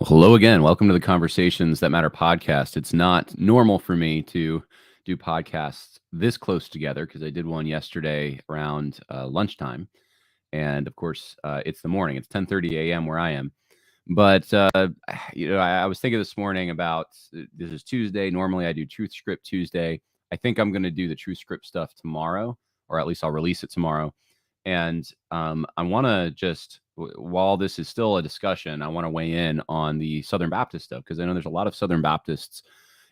Well, hello again. Welcome to the Conversations That Matter podcast. It's not normal for me to do podcasts this close together because I did one yesterday around lunchtime, and of course, it's the morning. It's 10:30 a.m. where I am. But I was thinking this morning about this is Tuesday. Normally, I do Truth Script Tuesday. I think I'm going to do the Truth Script stuff tomorrow, or at least I'll release it tomorrow. And I want to just, while this is still a discussion, I want to weigh in on the Southern Baptist stuff because I know there's a lot of Southern Baptists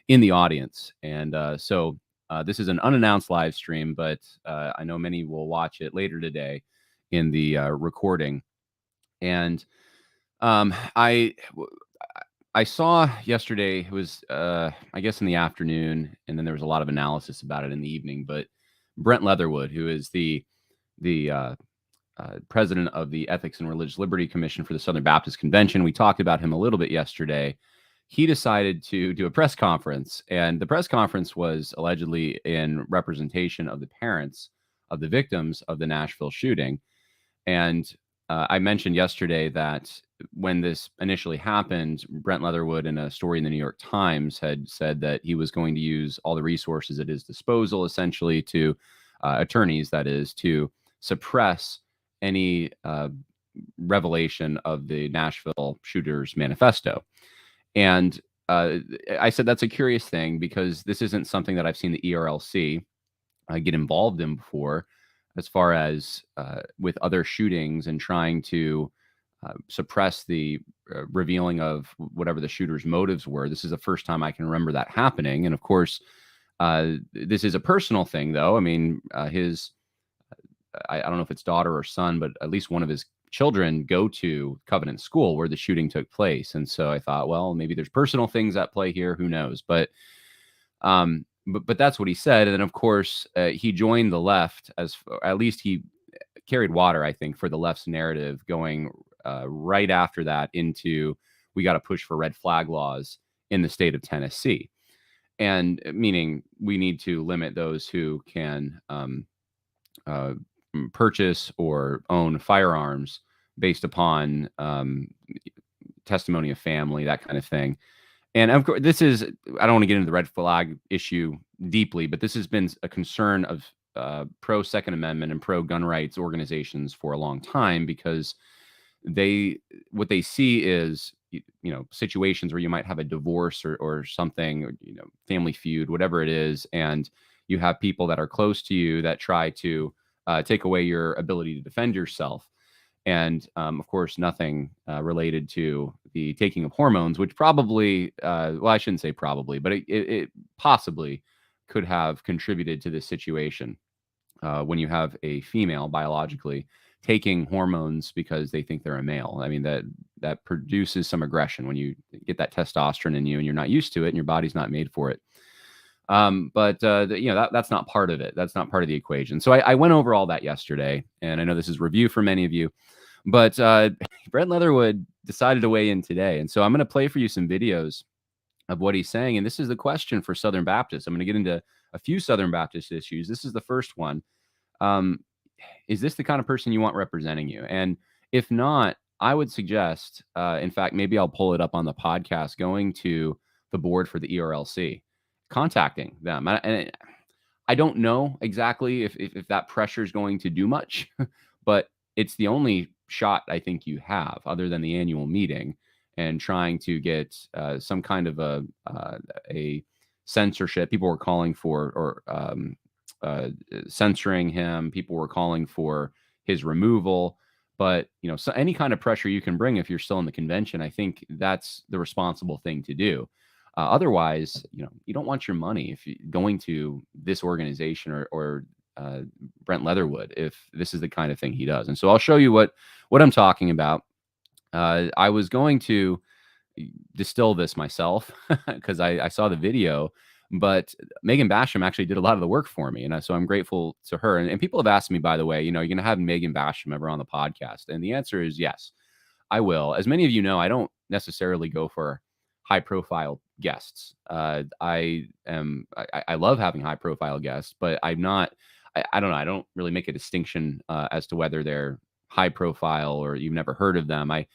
in the audience. And so this is an unannounced live stream, but I know many will watch it later today in the recording. And I saw yesterday, it was, I guess in the afternoon, and then there was a lot of analysis about it in the evening, but Brent Leatherwood, who is the president of the Ethics and Religious Liberty Commission for the Southern Baptist Convention. We talked about him a little bit yesterday. He decided to do a press conference, and the press conference was allegedly in representation of the parents of the victims of the Nashville shooting. And I mentioned yesterday that when this initially happened, Brent Leatherwood, in a story in the New York Times, had said that he was going to use all the resources at his disposal, essentially to attorneys, that is, to suppress any revelation of the Nashville shooters' manifesto. And I said that's a curious thing because this isn't something that I've seen the ERLC get involved in before, as far as with other shootings and trying to suppress the revealing of whatever the shooter's motives were. This is the first time I can remember that happening. And of course, this is a personal thing, though. I mean, I don't know if it's daughter or son, but at least one of his children go to Covenant School where the shooting took place. And so I thought, well, maybe there's personal things at play here. Who knows? But that's what he said. And then, of course, he joined the left, at least he carried water, I think, for the left's narrative, going right after that into, we got to push for red flag laws in the state of Tennessee. And meaning we need to limit those who can purchase or own firearms based upon testimony of family, that kind of thing. And of course, this is, I don't want to get into the red flag issue deeply, but this has been a concern of pro Second Amendment and pro gun rights organizations for a long time, because what they see is, situations where you might have a divorce or something, family feud, whatever it is. And you have people that are close to you that try to take away your ability to defend yourself. And of course, nothing related to the taking of hormones, which probably, well, I shouldn't say probably, but it possibly could have contributed to this situation when you have a female biologically taking hormones because they think they're a male. I mean, that produces some aggression when you get that testosterone in you and you're not used to it and your body's not made for it. That's not part of it. That's not part of the equation. So I went over all that yesterday, and I know this is review for many of you, but Brent Leatherwood decided to weigh in today. And so I'm going to play for you some videos of what he's saying. And this is the question for Southern Baptists. I'm going to get into a few Southern Baptist issues. This is the first one. Is this the kind of person you want representing you? And if not, I would suggest, in fact, maybe I'll pull it up on the podcast, going to the board for the ERLC, contacting them. And I don't know exactly if that pressure is going to do much, but it's the only shot I think you have, other than the annual meeting, and trying to get some kind of a censorship. People were calling for, or censoring him. People were calling for his removal. But, so any kind of pressure you can bring if you're still in the convention, I think that's the responsible thing to do. Otherwise, you don't want your money if you're going to this organization or Brent Leatherwood, if this is the kind of thing he does. And so I'll show you what I'm talking about. I was going to distill this myself because I saw the video, but Megan Basham actually did a lot of the work for me. And so I'm grateful to her. And people have asked me, by the way, you're going to have Megan Basham ever on the podcast? And the answer is yes, I will. As many of you know, I don't necessarily go for high profile guests. I love having high profile guests, but I'm not, I don't know. I don't really make a distinction as to whether they're high profile or you've never heard of them. I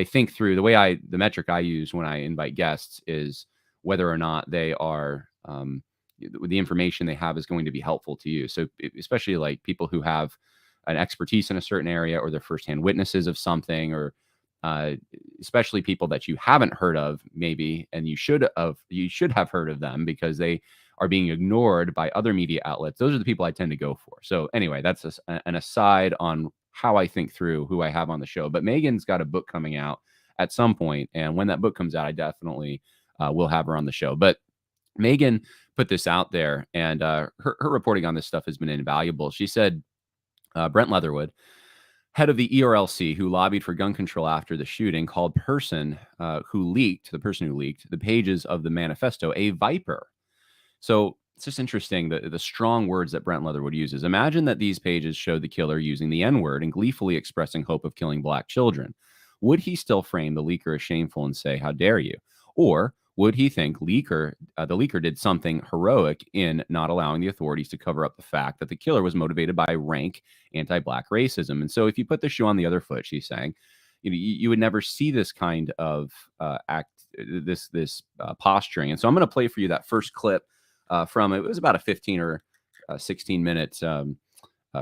think through the metric I use when I invite guests is whether or not they are, the information they have is going to be helpful to you. So especially like people who have an expertise in a certain area, or they're firsthand witnesses of something, or especially people that you haven't heard of maybe, and you should have heard of them because they are being ignored by other media outlets. Those are the people I tend to go for. So anyway, that's an aside on how I think through who I have on the show. But Megan's got a book coming out at some point, and when that book comes out, I definitely will have her on the show. But Megan put this out there, and her reporting on this stuff has been invaluable. She said, Brent Leatherwood, head of the ERLC, who lobbied for gun control after the shooting, called the person who leaked the pages of the manifesto a viper. So it's just interesting the strong words that Brent Leatherwood uses. Imagine that these pages showed the killer using the N-word and gleefully expressing hope of killing Black children. Would he still frame the leaker as shameful and say, "How dare you?" Or would he think the leaker did something heroic in not allowing the authorities to cover up the fact that the killer was motivated by rank anti-Black racism? And so if you put the shoe on the other foot, she's saying, you would never see this kind of this posturing. And so I'm going to play for you that first clip from, it was about a 15 or 16 minute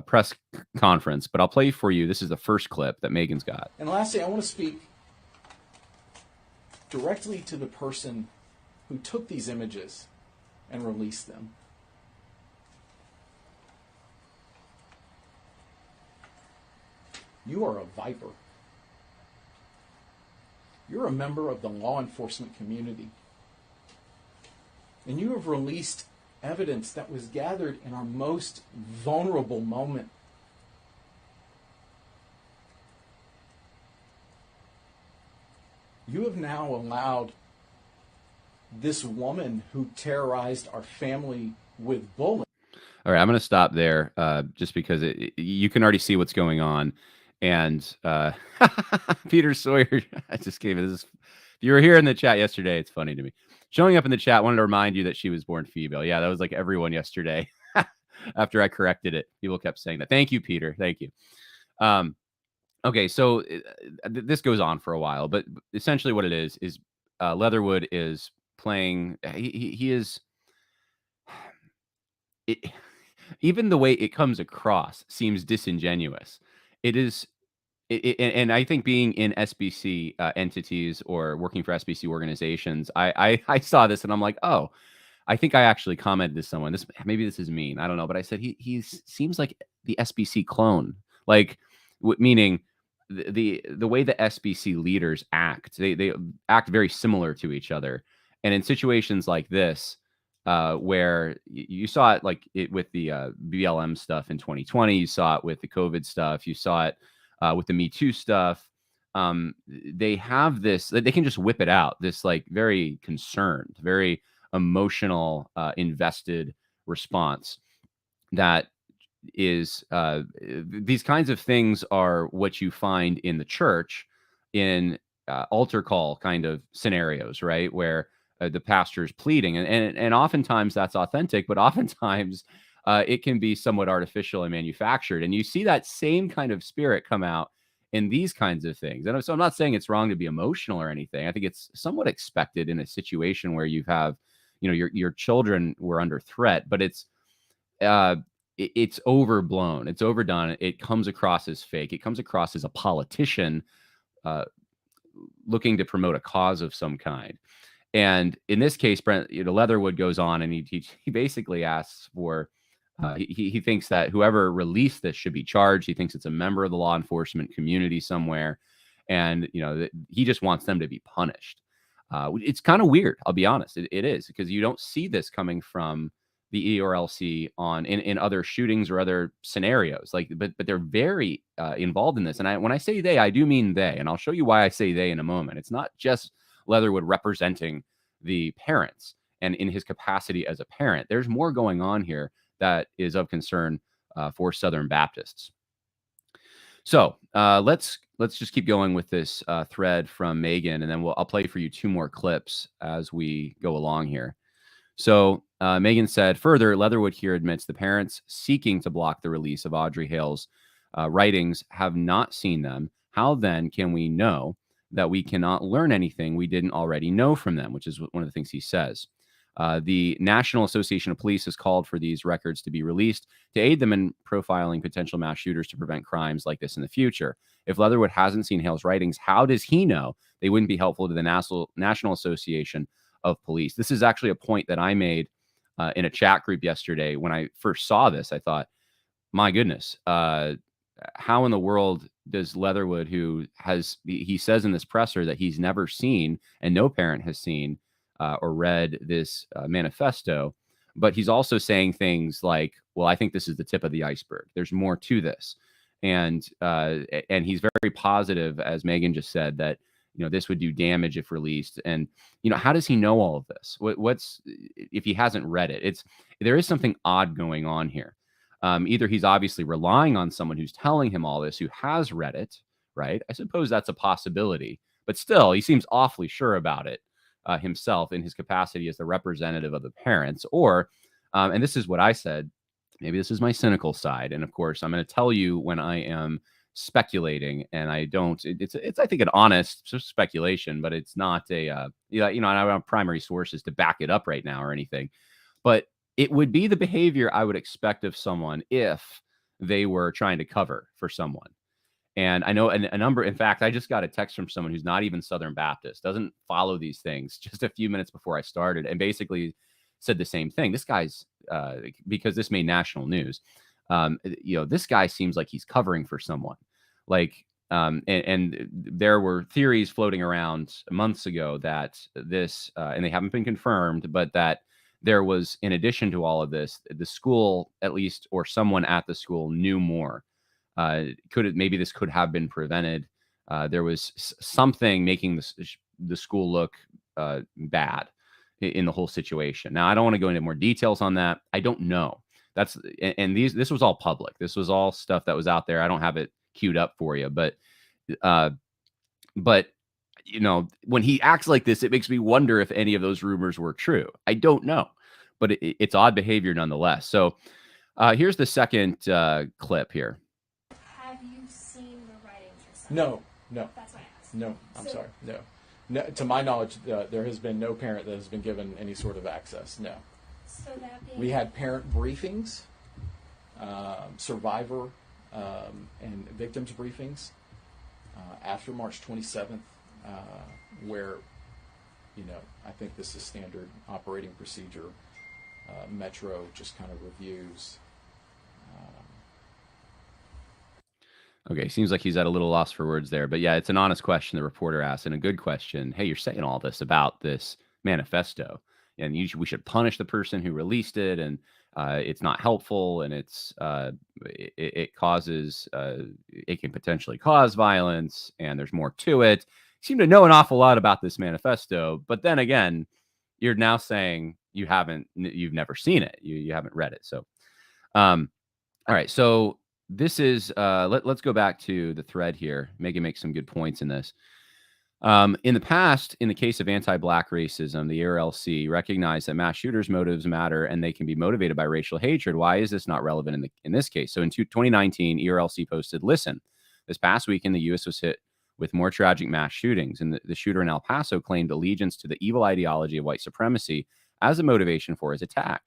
press conference, but I'll play for you. This is the first clip that Megan's got. And lastly, I want to speak directly to the person who took these images and released them. You are a viper. You're a member of the law enforcement community. And you have released evidence that was gathered in our most vulnerable moment. You have now allowed this woman who terrorized our family with bullets. All right, I'm going to stop there just because you can already see what's going on. And Peter Sawyer, I just gave it this. If you were here in the chat yesterday, it's funny to me. Showing up in the chat, wanted to remind you that she was born female. Yeah, that was like everyone yesterday. After I corrected it, people kept saying that. Thank you, Peter. Thank you. Okay, so this goes on for a while, but essentially what it is Leatherwood is playing. He is. Even the way it comes across seems disingenuous. It is, and I think being in SBC entities or working for SBC organizations, I saw this and I'm like, oh, I think I actually commented to someone. Maybe this is mean. I don't know, but I said he seems like the SBC clone, like meaning the way the SBC leaders act. They act very similar to each other, and in situations like this, where you saw it like it with the BLM stuff in 2020, you saw it with the COVID stuff, you saw it with the Me Too stuff. They have this, they can just whip it out, this like very concerned, very emotional, invested response that is, these kinds of things are what you find in the church in altar call kind of scenarios, right? Where the pastor's pleading, and oftentimes that's authentic, but oftentimes it can be somewhat artificial and manufactured. And you see that same kind of spirit come out in these kinds of things. And so I'm not saying it's wrong to be emotional or anything. I think it's somewhat expected in a situation where you have, your children were under threat, but it's overblown, it's overdone. It comes across as fake. It comes across as a politician looking to promote a cause of some kind. And in this case, Brent Leatherwood goes on and he basically asks for, he thinks that whoever released this should be charged. He thinks it's a member of the law enforcement community somewhere. And, he just wants them to be punished. It's kind of weird. I'll be honest. It is, because you don't see this coming from the ERLC in other shootings or other scenarios, but they're very involved in this. And when I say they, I do mean they, and I'll show you why I say they in a moment. It's not just Leatherwood representing the parents and in his capacity as a parent. There's more going on here that is of concern for Southern Baptists. So let's just keep going with this thread from Megan, and then I'll play for you two more clips as we go along here. So Megan said, further, Leatherwood here admits the parents seeking to block the release of Audrey Hale's writings have not seen them, how then can we know that we cannot learn anything we didn't already know from them, which is one of the things he says. The National Association of Police has called for these records to be released to aid them in profiling potential mass shooters to prevent crimes like this in the future. If Leatherwood hasn't seen Hale's writings, how does he know they wouldn't be helpful to the National Association of Police? This is actually a point that I made in a chat group yesterday. When I first saw this, I thought, my goodness, how in the world does Leatherwood, who he says in this presser that he's never seen and no parent has seen or read this manifesto, but he's also saying things like, well, I think this is the tip of the iceberg. There's more to this. And he's very positive, as Megan just said, that, this would do damage if released. And, how does he know all of this? What's if he hasn't read it? There is something odd going on here. Either he's obviously relying on someone who's telling him all this, who has read it, right? I suppose that's a possibility, but still, he seems awfully sure about it himself in his capacity as the representative of the parents. Or, and this is what I said, maybe this is my cynical side. And of course, I'm going to tell you when I am speculating, and I don't, it's I think an honest speculation, but it's not I don't have primary sources to back it up right now or anything, but it would be the behavior I would expect of someone if they were trying to cover for someone. And I know a number, in fact, I just got a text from someone who's not even Southern Baptist, doesn't follow these things, just a few minutes before I started, and basically said the same thing. This guy's, because this made national news, this guy seems like he's covering for someone. Like, and there were theories floating around months ago that this, and they haven't been confirmed, but that there was, in addition to all of this, the school, at least, or someone at the school knew more. Maybe this could have been prevented. There was something making the school look bad in the whole situation. Now, I don't want to go into more details on that. I don't know. This was all public. This was all stuff that was out there. I don't have it queued up for you, but when he acts like this, it makes me wonder if any of those rumors were true. I don't know, but it's odd behavior nonetheless. So here's the second clip here. Have you seen the writings yourself? No. That's what I asked. No, I'm sorry. No. To my knowledge, there has been no parent that has been given any sort of access. No. So that being... We had parent briefings, survivor and victims briefings after March 27th, where, I think this is standard operating procedure. Metro just kind of reviews. Okay, seems like he's at a little loss for words there. But yeah, it's an honest question the reporter asked, and a good question. Hey, you're saying all this about this manifesto, and we should punish the person who released it, and it's not helpful, and it causes, it can potentially cause violence, and there's more to it. You seem to know an awful lot about this manifesto, but then again, you're now saying you've never seen it, you haven't read it. So, all right, so this is let's go back to the thread here. Megan makes some good points in this. In the past, in the case of anti-Black racism, the ERLC recognized that mass shooters' motives matter and they can be motivated by racial hatred. Why is this not relevant in this case? So in 2019, ERLC posted, listen, this past weekend, the U.S. was hit with more tragic mass shootings, and the shooter in El Paso claimed allegiance to the evil ideology of white supremacy as a motivation for his attack.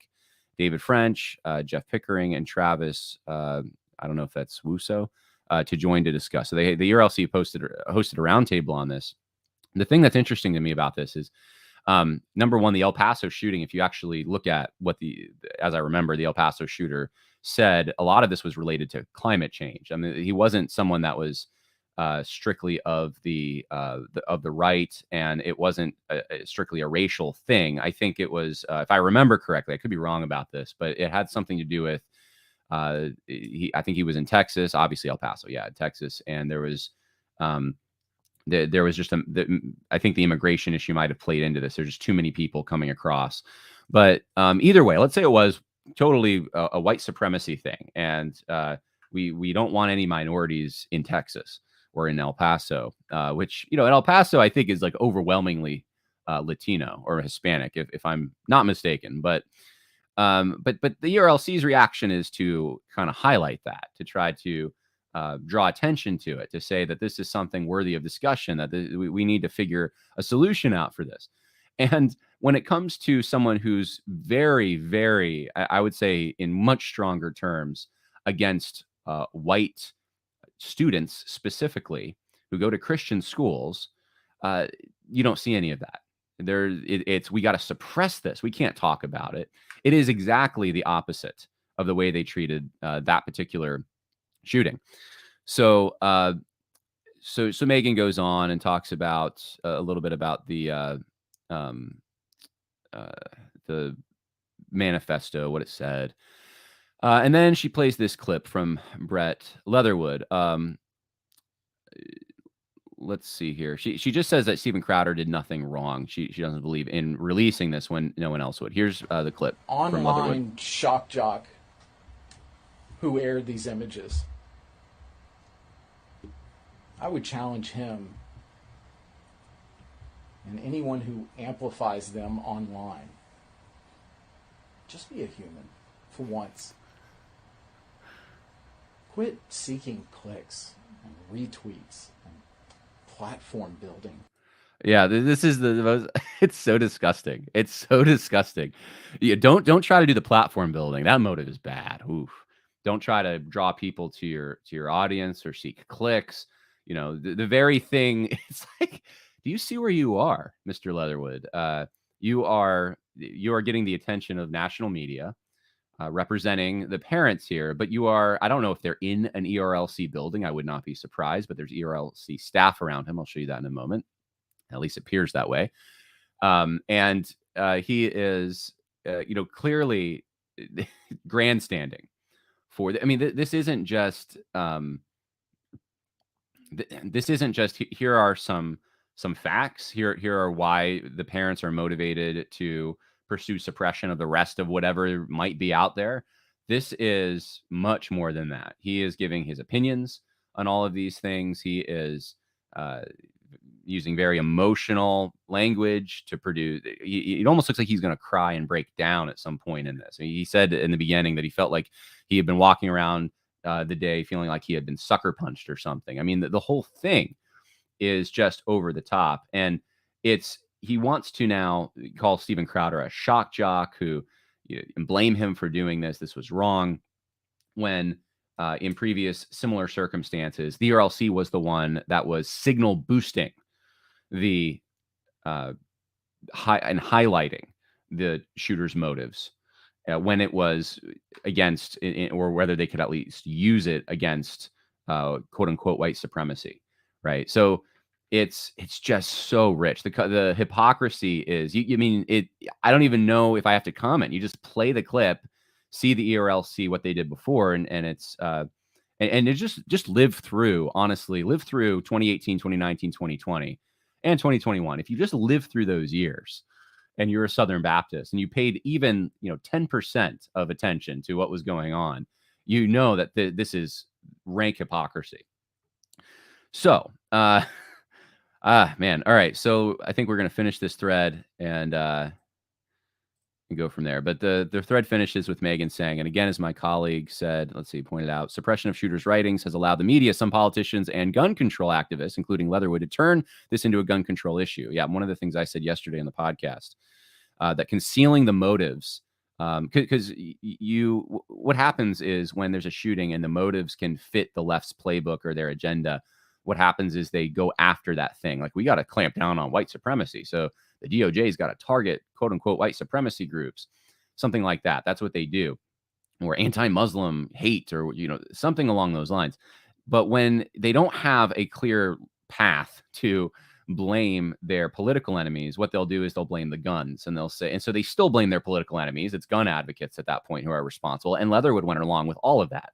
David French, Jeff Pickering, and Travis, I don't know if that's Wuso, to join to discuss. So the ERLC hosted a roundtable on this. The thing that's interesting to me about this is, number one, the El Paso shooting, if you actually look at what as I remember, the El Paso shooter said, a lot of this was related to climate change. I mean, he wasn't someone that was strictly of the right, and it wasn't strictly a racial thing. I think it was, if I remember correctly, I could be wrong about this, but it had something to do with, I think he was in Texas, obviously El Paso, Texas, and there was just I think the immigration issue might have played into this. There's just too many people coming across, but either way, let's say it was totally a white supremacy thing, and we don't want any minorities in Texas or in El Paso, which, in El Paso, I think is like overwhelmingly Latino or Hispanic, if I'm not mistaken. But the ERLC's reaction is to kind of highlight that, to try to draw attention to it, to say that this is something worthy of discussion, that we need to figure a solution out for this. And when it comes to someone who's very, very, I would say in much stronger terms, against white students specifically who go to Christian schools, you don't see any of that. It's we got to suppress this. We can't talk about it. It is exactly the opposite of the way they treated that particular shooting. So, so Megan goes on and talks about a little bit about the manifesto, what it said. And then she plays this clip from Brent Leatherwood. Let's see here. She just says that Steven Crowder did nothing wrong. She doesn't believe in releasing this when no one else would. Here's the clip from Leatherwood. Online shock jock who aired these images. I would challenge him and anyone who amplifies them online. Just be a human for once. Quit seeking clicks and retweets and platform building. Yeah, this is the most, it's so disgusting. It's so disgusting. Yeah, don't try to do the platform building. That motive is bad. Oof. Don't try to draw people to your audience or seek clicks. You know, the very thing, it's like, do you see where you are, Mr. Leatherwood? You are getting the attention of national media, representing the parents here, but you are, I don't know if they're in an ERLC building. I would not be surprised, but there's ERLC staff around him. I'll show you that in a moment. At least it appears that way. And he is, clearly grandstanding for I mean, this isn't just, here are some facts. Here are why the parents are motivated to pursue suppression of the rest of whatever might be out there. This is much more than that. He is giving his opinions on all of these things. He is using very emotional language to produce. It almost looks like he's going to cry and break down at some point in this. I mean, he said in the beginning that he felt like he had been walking around the day feeling like he had been sucker punched or something. I mean, the whole thing is just over the top. And he wants to now call Steven Crowder a shock jock and blame him for doing this. This was wrong. When in previous similar circumstances, the ERLC was the one that was signal boosting the highlighting the shooter's motives when it was against, or whether they could at least use it against quote unquote white supremacy. Right. So it's just so rich. The hypocrisy is, I don't even know if I have to comment. You just play the clip, see the ERLC, what they did before. And it's, and it just live through 2018, 2019, 2020 and 2021. If you just live through those years and you're a Southern Baptist and you paid even, 10% of attention to what was going on, you know that this is rank hypocrisy. So, man. All right. So I think we're going to finish this thread and go from there. But the thread finishes with Megan saying, and again, as my colleague said, pointed out, suppression of shooters' writings has allowed the media, some politicians, and gun control activists, including Leatherwood, to turn this into a gun control issue. Yeah, one of the things I said yesterday on the podcast, that concealing the motives, because what happens is when there's a shooting and the motives can fit the left's playbook or their agenda, what happens is they go after that thing. Like, we got to clamp down on white supremacy. So the DOJ's got to target quote unquote white supremacy groups, something like that. That's what they do, or anti-Muslim hate, or, something along those lines. But when they don't have a clear path to blame their political enemies, what they'll do is they'll blame the guns, and they'll say, and so they still blame their political enemies. It's gun advocates at that point who are responsible. And Leatherwood went along with all of that.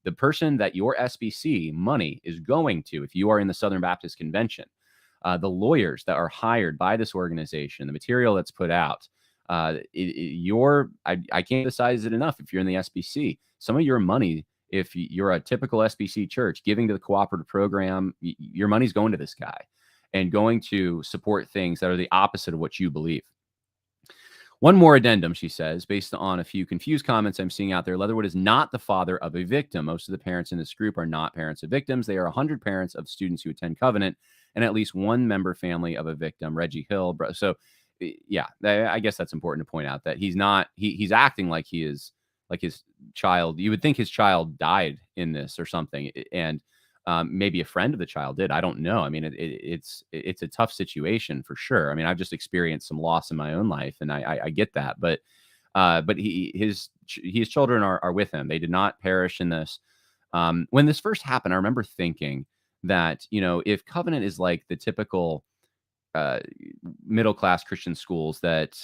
The person that your SBC money is going to, if you are in the Southern Baptist Convention, the lawyers that are hired by this organization, the material that's put out, I can't emphasize it enough. If you're in the SBC, some of your money, if you're a typical SBC church giving to the cooperative program, your money's going to this guy and going to support things that are the opposite of what you believe. One more addendum, she says, based on a few confused comments I'm seeing out there. Leatherwood is not the father of a victim. Most of the parents in this group are not parents of victims. They are 100 parents of students who attend Covenant and at least one member family of a victim, Reggie Hill. So, yeah, I guess that's important to point out that he's not, he's acting like he is, like his child. You would think his child died in this or something. And maybe a friend of the child did. I don't know. I mean, it's a tough situation for sure. I mean, I've just experienced some loss in my own life, and I get that. But his children are with him. They did not perish in this. When this first happened, I remember thinking that, you know, if Covenant is like the typical middle class Christian schools that,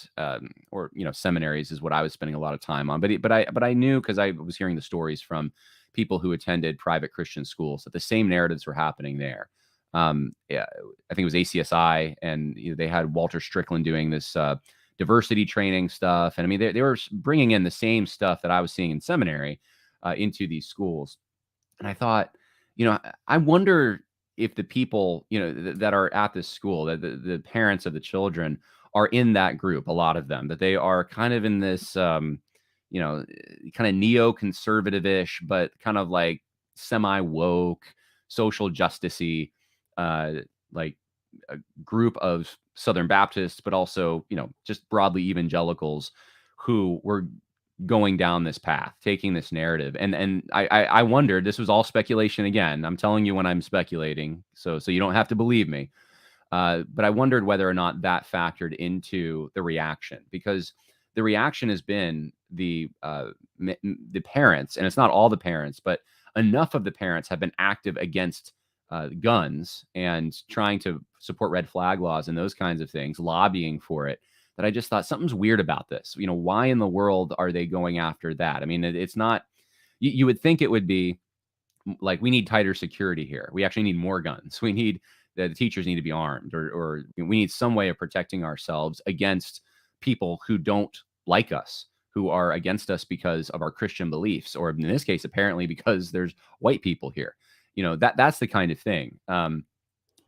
or you know, seminaries is what I was spending a lot of time on. But I knew, because I was hearing the stories from people who attended private Christian schools, that the same narratives were happening there. Yeah, I think it was ACSI, and you know, they had Walter Strickland doing this diversity training stuff, and I mean they were bringing in the same stuff that I was seeing in seminary into these schools. And I thought, you know, I wonder if the people, you know, that are at this school, that the parents of the children are in that group, a lot of them, that they are kind of in this, you know, kind of neoconservative-ish, but kind of like semi-woke, social justice-y, like a group of Southern Baptists, but also, you know, just broadly evangelicals who were going down this path, taking this narrative. And I wondered, this was all speculation again. I'm telling you when I'm speculating, so you don't have to believe me. But I wondered whether or not that factored into the reaction, because the reaction has been the parents, and it's not all the parents, but enough of the parents have been active against guns and trying to support red flag laws and those kinds of things, lobbying for it, that I just thought something's weird about this. You know, why in the world are they going after that? I mean, it's not, you would think it would be like, we need tighter security here. We actually need more guns. We need, the teachers need to be armed, or we need some way of protecting ourselves against people who don't like us, who are against us because of our Christian beliefs, or in this case, apparently because there's white people here. You know, that's the kind of thing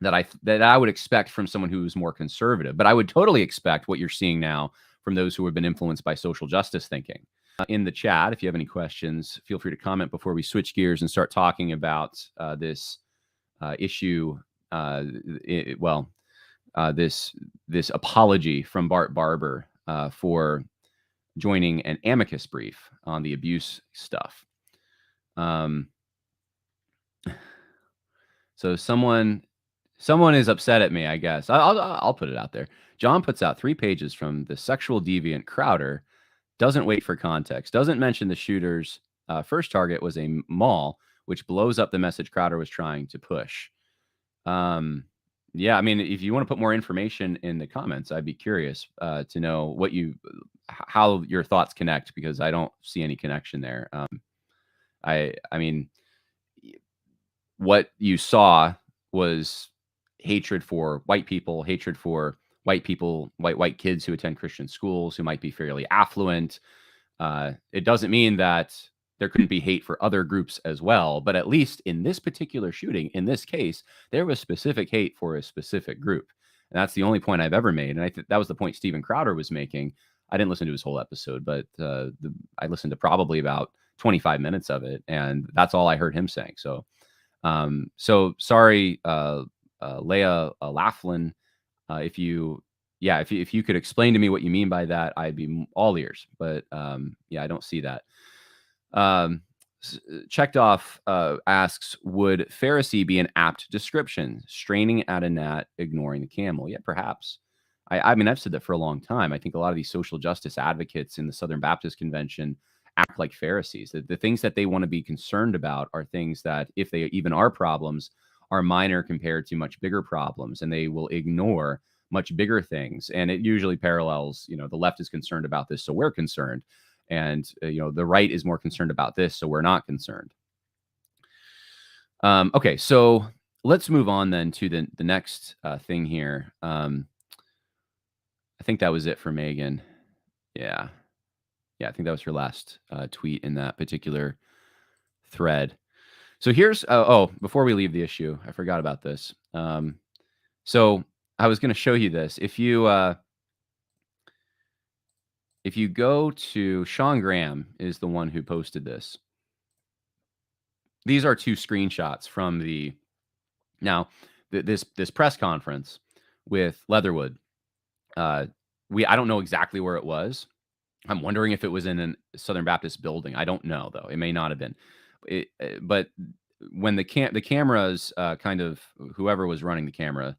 that I would expect from someone who's more conservative. But I would totally expect what you're seeing now from those who have been influenced by social justice thinking. In the chat, if you have any questions, feel free to comment before we switch gears and start talking about this issue. This apology from Bart Barber for joining an amicus brief on the abuse stuff. So someone is upset at me, I guess. I'll put it out there. John puts out 3 pages from the sexual deviant Crowder, doesn't wait for context, doesn't mention the shooter's first target was a mall, which blows up the message Crowder was trying to push. Yeah, I mean, if you want to put more information in the comments, I'd be curious to know how your thoughts connect, because I don't see any connection there. I mean, what you saw was hatred for white people, hatred for white people, white kids who attend Christian schools, who might be fairly affluent. It doesn't mean that there couldn't be hate for other groups as well, but at least in this particular shooting, in this case, there was specific hate for a specific group. And that's the only point I've ever made. And I think that was the point Steven Crowder was making. I didn't listen to his whole episode, but I listened to probably about 25 minutes of it, and that's all I heard him saying. So sorry, Leah Laughlin, if you could explain to me what you mean by that, I'd be all ears. But yeah, I don't see that. Checked off asks, would Pharisee be an apt description? Straining at a gnat, ignoring the camel. Yeah, perhaps. I mean, I've said that for a long time. I think a lot of these social justice advocates in the Southern Baptist Convention act like Pharisees. The things that they want to be concerned about are things that, if they even are problems, are minor compared to much bigger problems, and they will ignore much bigger things. And it usually parallels, you know, the left is concerned about this, so we're concerned. And, you know, the right is more concerned about this, so we're not concerned. Okay, so let's move on then to the next thing here. I think that was it for Megan. Yeah, I think that was her last tweet in that particular thread. So here's, before we leave the issue, I forgot about this. So I was going to show you this. If you, if you go to Sean Graham is the one who posted this. These are 2 screenshots from this press conference with Leatherwood. I don't know exactly where it was. I'm wondering if it was in a Southern Baptist building. I don't know though. It may not have been. But when the cameras, kind of whoever was running the camera,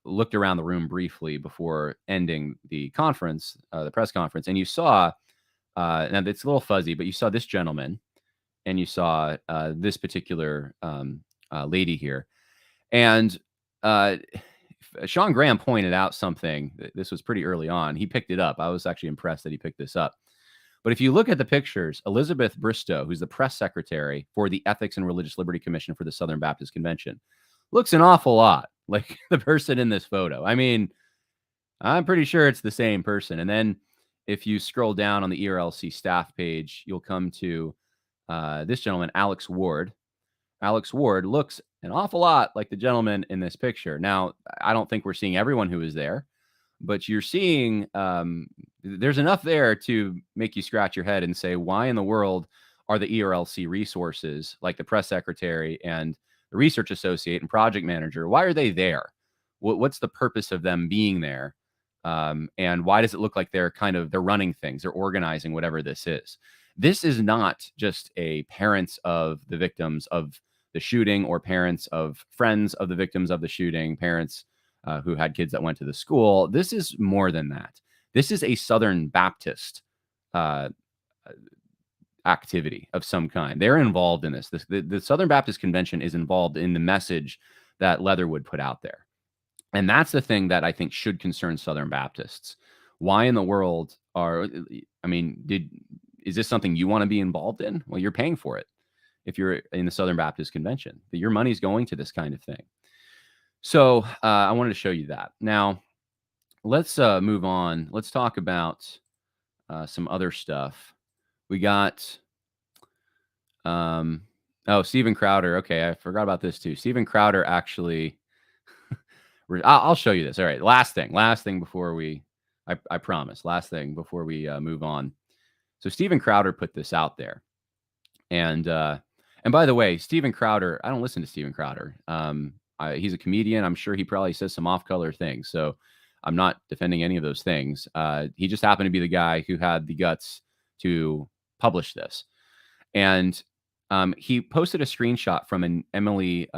looked around the room briefly before ending the conference, the press conference, and you saw, now it's a little fuzzy, but you saw this gentleman, and you saw this particular lady here, and Sean Graham pointed out something. This was pretty early on. He picked it up. I was actually impressed that he picked this up. But if you look at the pictures, Elizabeth Bristow, who's the press secretary for the Ethics and Religious Liberty Commission for the Southern Baptist Convention, looks an awful lot like the person in this photo. I mean, I'm pretty sure it's the same person. And then if you scroll down on the ERLC staff page, you'll come to this gentleman, Alex Ward. Alex Ward looks an awful lot like the gentleman in this picture. Now, I don't think we're seeing everyone who is there, but you're seeing there's enough there to make you scratch your head and say, why in the world are the ERLC resources like the press secretary and the research associate and project manager, why are they there? What's the purpose of them being there? And why does it look like they're running things, they're organizing whatever this is? This is not just a parents of the victims of the shooting or parents of friends of the victims of the shooting, parents who had kids that went to the school. This is more than that. This is a Southern Baptist activity of some kind. They're involved in this. The Southern Baptist Convention is involved in the message that Leatherwood put out there. And that's the thing that I think should concern Southern Baptists. Why in the world is this something you want to be involved in? Well, you're paying for it. If you're in the Southern Baptist Convention, your money's going to this kind of thing. So I wanted to show you that. Now, let's move on. Let's talk about some other stuff. We got, Steven Crowder. Okay, I forgot about this too. Steven Crowder actually, I'll show you this. All right, last thing before we, I promise, last thing before we move on. So Steven Crowder put this out there. And by the way, Steven Crowder, I don't listen to Steven Crowder. He's a comedian. I'm sure he probably says some off-color things. So I'm not defending any of those things. He just happened to be the guy who had the guts to publish this. And he posted a screenshot from an Emily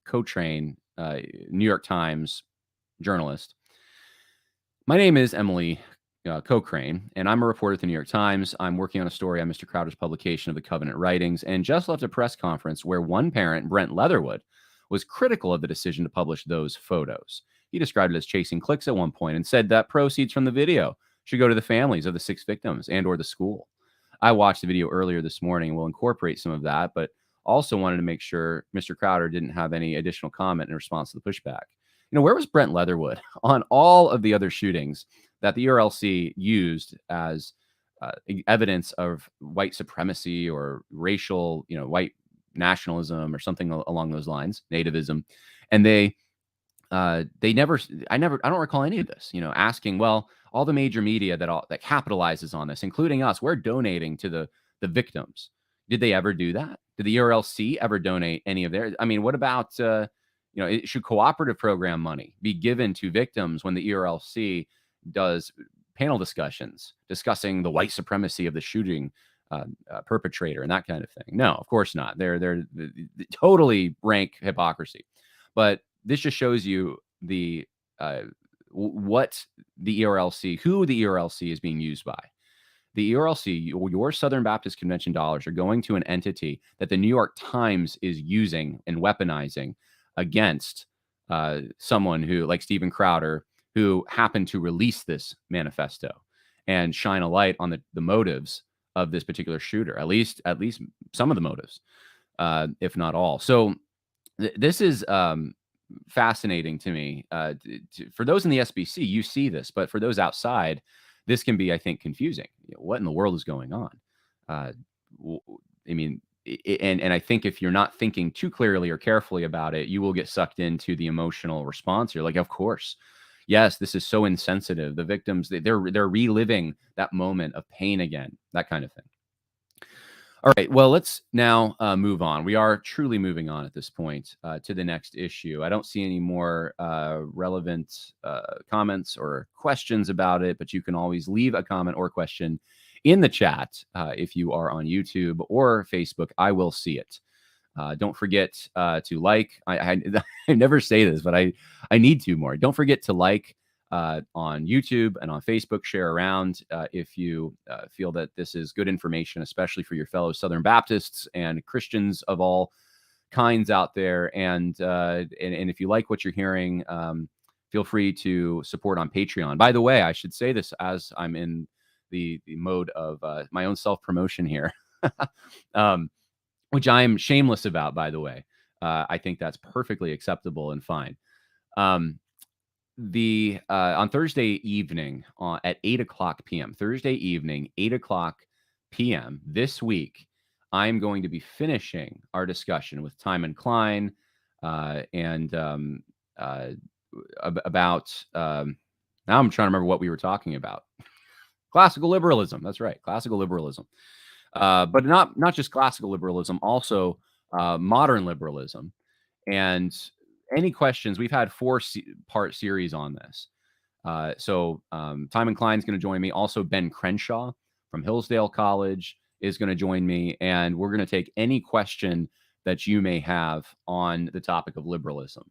Cotrain, New York Times journalist. My name is Emily Cochrane, and I'm a reporter at the New York Times. I'm working on a story on Mr. Crowder's publication of the Covenant Writings, and just left a press conference where one parent, Brent Leatherwood, was critical of the decision to publish those photos. He described it as chasing clicks at one point and said that proceeds from the video should go to the families of the 6 victims and or the school. I watched the video earlier this morning and will incorporate some of that, but also wanted to make sure Mr. Crowder didn't have any additional comment in response to the pushback. Where was Brent Leatherwood on all of the other shootings that the ERLC used as evidence of white supremacy or racial, white nationalism or something along those lines, nativism? And I don't recall any of this, asking, well, all the major media that capitalizes on this, including us, we're donating to the victims. Did they ever do that? Did the ERLC ever donate any of their? I mean, what about, should cooperative program money be given to victims when the ERLC does panel discussions discussing the white supremacy of the shooting perpetrator and that kind of thing? No, of course not. They're totally rank hypocrisy. But this just shows you the what the ERLC, who the ERLC is being used by. The ERLC, your Southern Baptist Convention dollars are going to an entity that the New York Times is using and weaponizing against someone who, like Steven Crowder, who happened to release this manifesto and shine a light on the motives of this particular shooter, at least some of the motives, if not all. So this is fascinating to me. For those in the SBC, you see this, but for those outside, this can be, I think, confusing. What in the world is going on? I mean, and I think if you're not thinking too clearly or carefully about it, you will get sucked into the emotional response. You're like, of course, Yes, this is so insensitive. The victims, they're reliving that moment of pain again, that kind of thing. All right, well, let's now move on. We are truly moving on at this point to the next issue. I don't see any more relevant comments or questions about it, but you can always leave a comment or question in the chat if you are on YouTube or Facebook. I will see it. Don't forget to like. I never say this, but I need to more. Don't forget to like on YouTube and on Facebook. Share around if you feel that this is good information, especially for your fellow Southern Baptists and Christians of all kinds out there. And if you like what you're hearing, feel free to support on Patreon. By the way, I should say this as I'm in the mode of my own self-promotion here. Which I'm shameless about, by the way. I think that's perfectly acceptable and fine. On Thursday evening at 8:00 p.m., Thursday evening, 8:00 p.m. this week, I'm going to be finishing our discussion with Timon Klein and about, now I'm trying to remember what we were talking about. Classical liberalism. That's right. Classical liberalism. But not just classical liberalism, also modern liberalism. And any questions, we've had 4-part series on this. So Timon Klein's going to join me. Also, Ben Crenshaw from Hillsdale College is going to join me. And we're going to take any question that you may have on the topic of liberalism.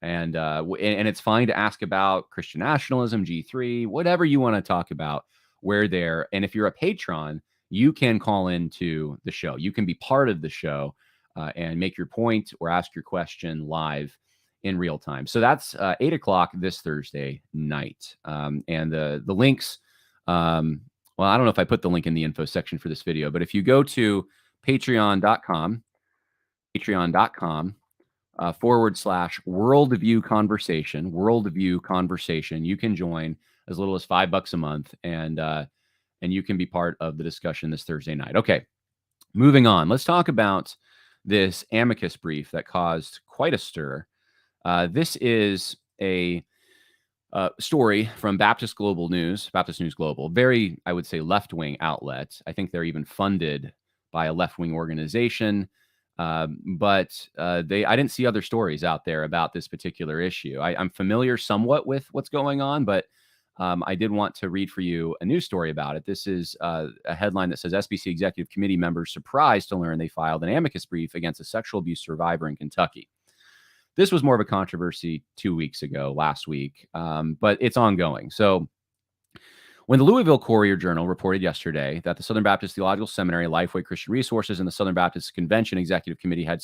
And it's fine to ask about Christian nationalism, G3, whatever you want to talk about. We're there. And if you're a patron, you can call into the show. You can be part of the show and make your point or ask your question live in real time. So that's 8:00 this Thursday night. And the links, well, I don't know if I put the link in the info section for this video, but if you go to patreon.com /worldview conversation, you can join as little as $5 a month, and you can be part of the discussion this Thursday night. Okay, moving on. Let's talk about this Amicus brief that caused quite a stir. This is a story from Baptist News Global, very, I would say, left-wing outlet. I think they're even funded by a left-wing organization. But I didn't see other stories out there about this particular issue. I'm familiar somewhat with what's going on, but I did want to read for you a news story about it. This is a headline that says SBC Executive Committee members surprised to learn they filed an amicus brief against a sexual abuse survivor in Kentucky. This was more of a controversy 2 weeks ago, last week, but it's ongoing. So when the Louisville Courier-Journal reported yesterday that the Southern Baptist Theological Seminary, Lifeway Christian Resources, and the Southern Baptist Convention Executive Committee had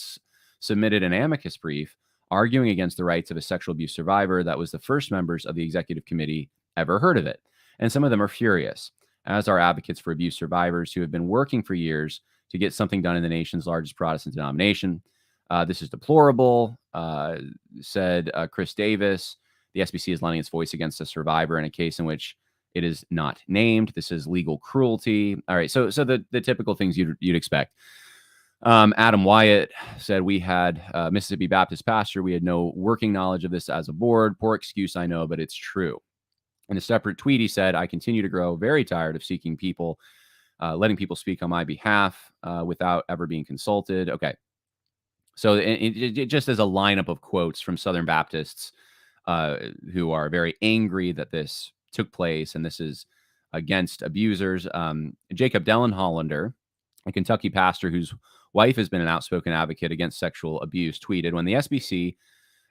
submitted an amicus brief arguing against the rights of a sexual abuse survivor, that was the first members of the executive committee ever heard of it. And some of them are furious, as are advocates for abuse survivors who have been working for years to get something done in the nation's largest Protestant denomination. This is deplorable, said Chris Davis. The SBC is lending its voice against a survivor in a case in which it is not named. This is legal cruelty. All right, so the typical things you'd expect. Adam Wyatt said, we had Mississippi Baptist pastor. We had no working knowledge of this as a board. Poor excuse, I know, but it's true. In a separate tweet, he said, I continue to grow very tired of seeking people, letting people speak on my behalf without ever being consulted. Okay. So it just as a lineup of quotes from Southern Baptists who are very angry that this took place, and this is against abusers. Jacob Dellenhollander, a Kentucky pastor whose wife has been an outspoken advocate against sexual abuse, tweeted, when the SBC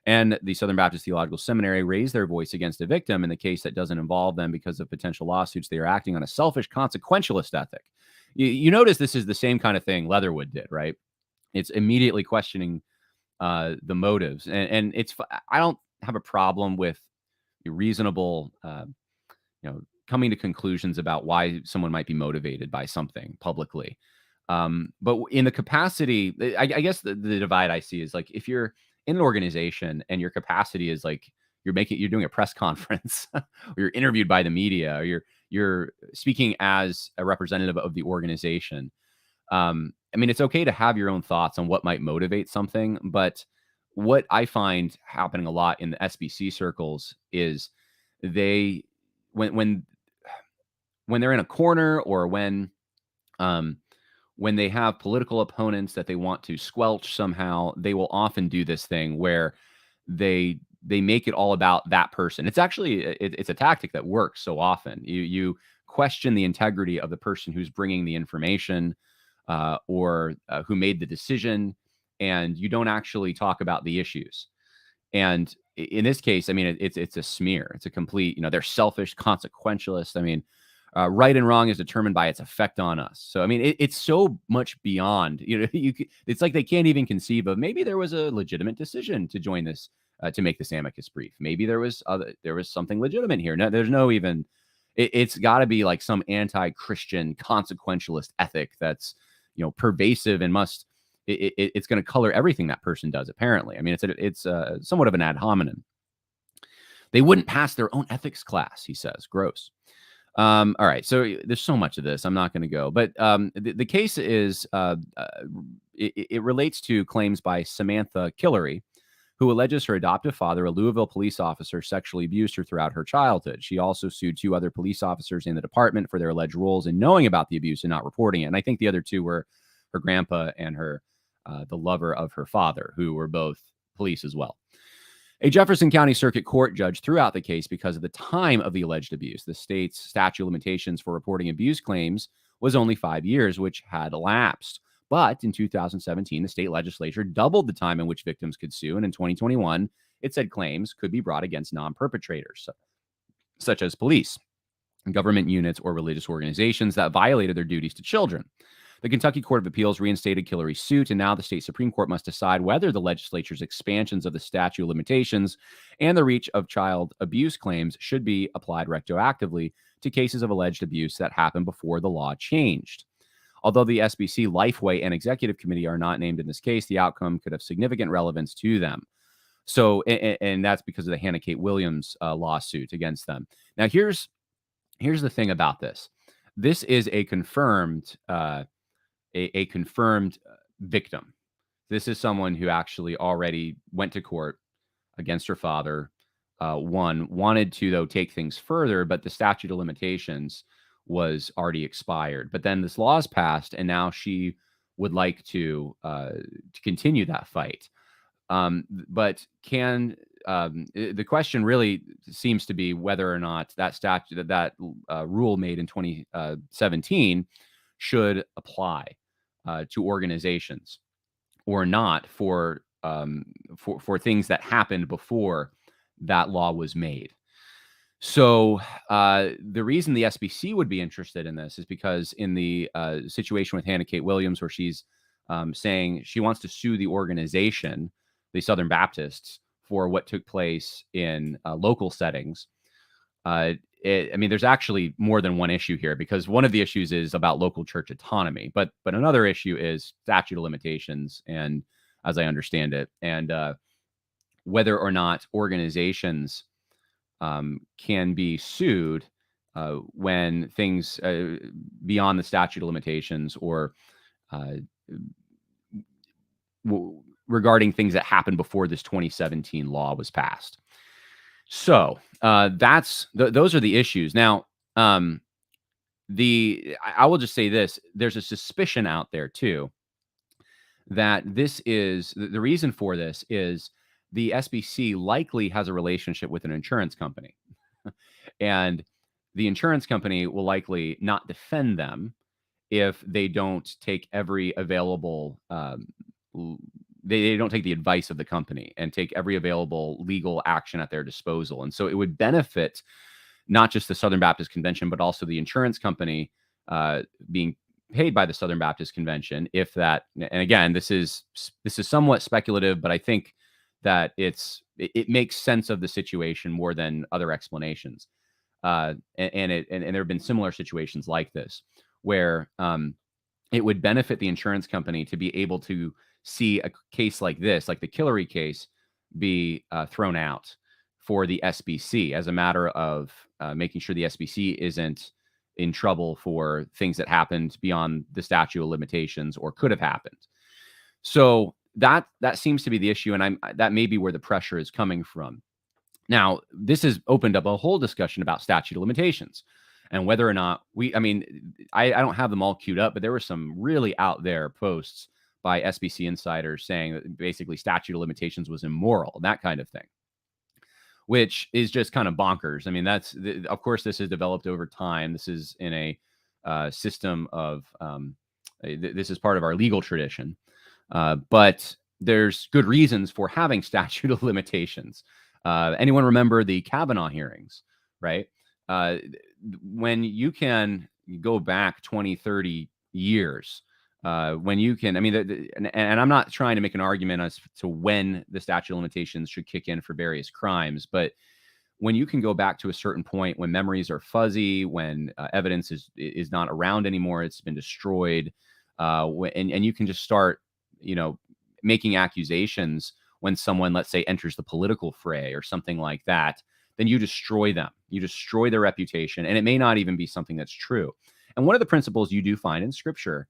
and the Southern Baptist Theological Seminary raise their voice against a victim in the case that doesn't involve them because of potential lawsuits, they are acting on a selfish consequentialist ethic. You notice this is the same kind of thing Leatherwood did, right? It's immediately questioning the motives. And it's, I don't have a problem with reasonable, coming to conclusions about why someone might be motivated by something publicly. But in the capacity, I guess the divide I see is like, if you're in an organization and your capacity is like you're doing a press conference or you're interviewed by the media, or you're speaking as a representative of the organization. I mean, it's okay to have your own thoughts on what might motivate something, but what I find happening a lot in the SBC circles is they when they're in a corner, or when they have political opponents that they want to squelch somehow, they will often do this thing where they make it all about that person. It's actually it's a tactic that works so often. You question the integrity of the person who's bringing the information, or who made the decision, and you don't actually talk about the issues. And in this case, I mean, it's a smear. It's a complete, they're selfish, consequentialist. I mean, right and wrong is determined by its effect on us. So, I mean, it's so much beyond, it's like they can't even conceive of, maybe there was a legitimate decision to join this, to make this amicus brief. Maybe there was something legitimate here. No, there's no even, it's got to be like some anti-Christian consequentialist ethic that's, pervasive and it's going to color everything that person does, apparently. I mean, it's somewhat of an ad hominem. They wouldn't pass their own ethics class, he says. Gross. All right. So there's so much of this. I'm not going to go. But the case is, it relates to claims by Samantha Killery, who alleges her adoptive father, a Louisville police officer, sexually abused her throughout her childhood. She also sued 2 other police officers in the department for their alleged roles in knowing about the abuse and not reporting it. And I think the other 2 were her grandpa and the lover of her father, who were both police as well. A Jefferson County Circuit Court judge threw out the case because of the time of the alleged abuse. The state's statute of limitations for reporting abuse claims was only 5 years, which had elapsed. But in 2017, the state legislature doubled the time in which victims could sue. And in 2021, it said claims could be brought against non-perpetrators, such as police, government units, or religious organizations that violated their duties to children. The Kentucky Court of Appeals reinstated Killery's suit, and now the state Supreme Court must decide whether the legislature's expansions of the statute of limitations and the reach of child abuse claims should be applied retroactively to cases of alleged abuse that happened before the law changed. Although the SBC Lifeway and Executive Committee are not named in this case, the outcome could have significant relevance to them. So, and that's because of the Hannah Kate Williams lawsuit against them. Now, here's the thing about this. This is a confirmed victim. This is someone who actually already went to court against her father. Wanted to, though, take things further, but the statute of limitations was already expired. But then this law is passed, and now she would like to continue that fight. But the question really seems to be whether or not that statute, that rule made in 2017 should apply to organizations or not for things that happened before that law was made. So the reason the SBC would be interested in this is because in the situation with Hannah Kate Williams, where she's saying she wants to sue the organization, the Southern Baptists, for what took place in local settings. I mean, there's actually more than one issue here, because one of the issues is about local church autonomy, but another issue is statute of limitations, and as I understand it, and whether or not organizations can be sued when things beyond the statute of limitations, or regarding things that happened before this 2017 law was passed. So those are the issues. Now, I will just say this: there's a suspicion out there too that this is the reason for this is the SBC likely has a relationship with an insurance company, and the insurance company will likely not defend them if they don't take every available they don't take the advice of the company and take every available legal action at their disposal. And so it would benefit not just the Southern Baptist Convention, but also the insurance company being paid by the Southern Baptist Convention. If that, and again, this is somewhat speculative, but I think that it makes sense of the situation more than other explanations. And there have been similar situations like this where it would benefit the insurance company to be able to see a case like this, like the Killery case, be thrown out for the SBC as a matter of making sure the SBC isn't in trouble for things that happened beyond the statute of limitations or could have happened. So that seems to be the issue, and that may be where the pressure is coming from. Now, this has opened up a whole discussion about statute of limitations and whether or not I don't have them all queued up, but there were some really out there posts by SBC insiders saying that basically statute of limitations was immoral, that kind of thing, which is just kind of bonkers. I mean, of course, this has developed over time. This is in a system of, this is part of our legal tradition, but there's good reasons for having statute of limitations. Anyone remember the Kavanaugh hearings, right? When you can go back 20, 30 years, when you can, I mean, and I'm not trying to make an argument as to when the statute of limitations should kick in for various crimes, but when you can go back to a certain point when memories are fuzzy, when evidence is not around anymore, it's been destroyed, and you can just start, making accusations when someone, let's say, enters the political fray or something like that, then you destroy them. You destroy their reputation, and it may not even be something that's true. And one of the principles you do find in Scripture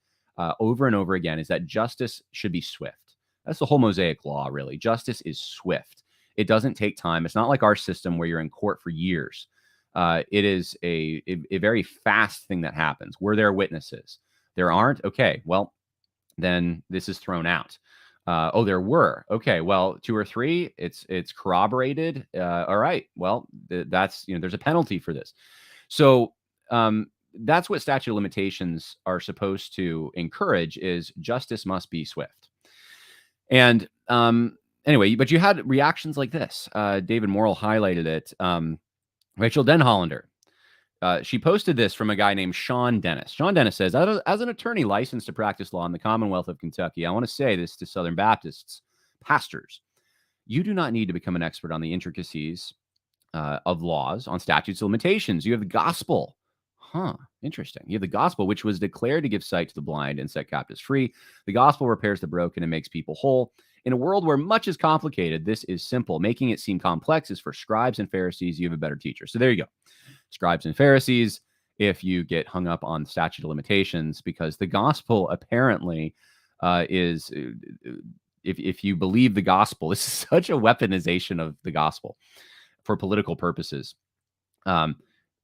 over and over again is that justice should be swift. That's the whole Mosaic law, really. Justice is swift. It doesn't take time. It's not like our system where you're in court for years. It is a very fast thing that happens. Were there witnesses? There aren't? Okay, well, then this is thrown out. Oh, there were. Okay, well, 2 or 3, it's corroborated. All right, well, that's, there's a penalty for this. So that's what statute of limitations are supposed to encourage, is justice must be swift. And anyway, but you had reactions like this. David Morrill highlighted it. Rachel Denhollander, she posted this from a guy named Sean Dennis. Sean Dennis says, as an attorney licensed to practice law in the Commonwealth of Kentucky, I want to say this to Southern Baptists, pastors. You do not need to become an expert on the intricacies of laws, on statutes of limitations. You have the gospel. Interesting. You have the gospel, which was declared to give sight to the blind and set captives free. The gospel repairs the broken and makes people whole. In a world where much is complicated, this is simple. Making it seem complex is for scribes and Pharisees. You have a better teacher. So there you go. Scribes and Pharisees, if you get hung up on statute of limitations, because the gospel apparently is, if you believe the gospel, this is such a weaponization of the gospel for political purposes,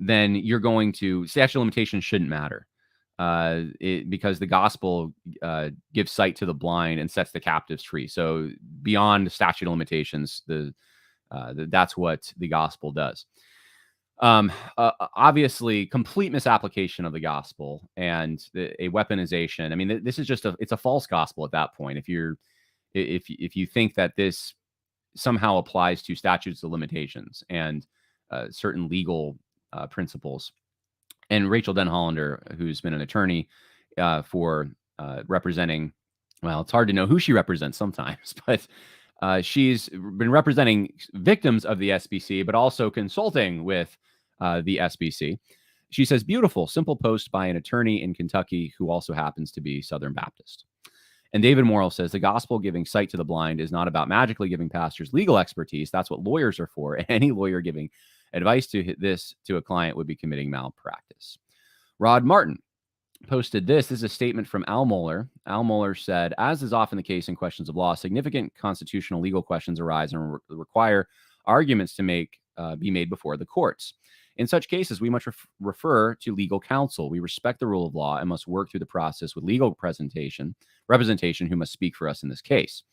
then you're going to, statute of limitations shouldn't matter because the gospel gives sight to the blind and sets the captives free. So beyond statute of limitations, that's what the gospel does. Obviously, complete misapplication of the gospel and a weaponization. I mean, this is just it's a false gospel at that point. If you think that this somehow applies to statutes of limitations and certain legal principles. And Rachel Denhollander, who's been an attorney for representing, well, it's hard to know who she represents sometimes, but she's been representing victims of the SBC, but also consulting with the SBC. She says, beautiful, simple post by an attorney in Kentucky who also happens to be Southern Baptist. And David Morrill says, the gospel giving sight to the blind is not about magically giving pastors legal expertise. That's what lawyers are for. And any lawyer giving advice to a client would be committing malpractice. Rod Martin posted this. This is a statement from Al Mohler. Al Mohler said, as is often the case in questions of law, significant constitutional legal questions arise and require arguments to be made before the courts. In such cases, we must refer to legal counsel. We respect the rule of law and must work through the process with legal representation who must speak for us in this case.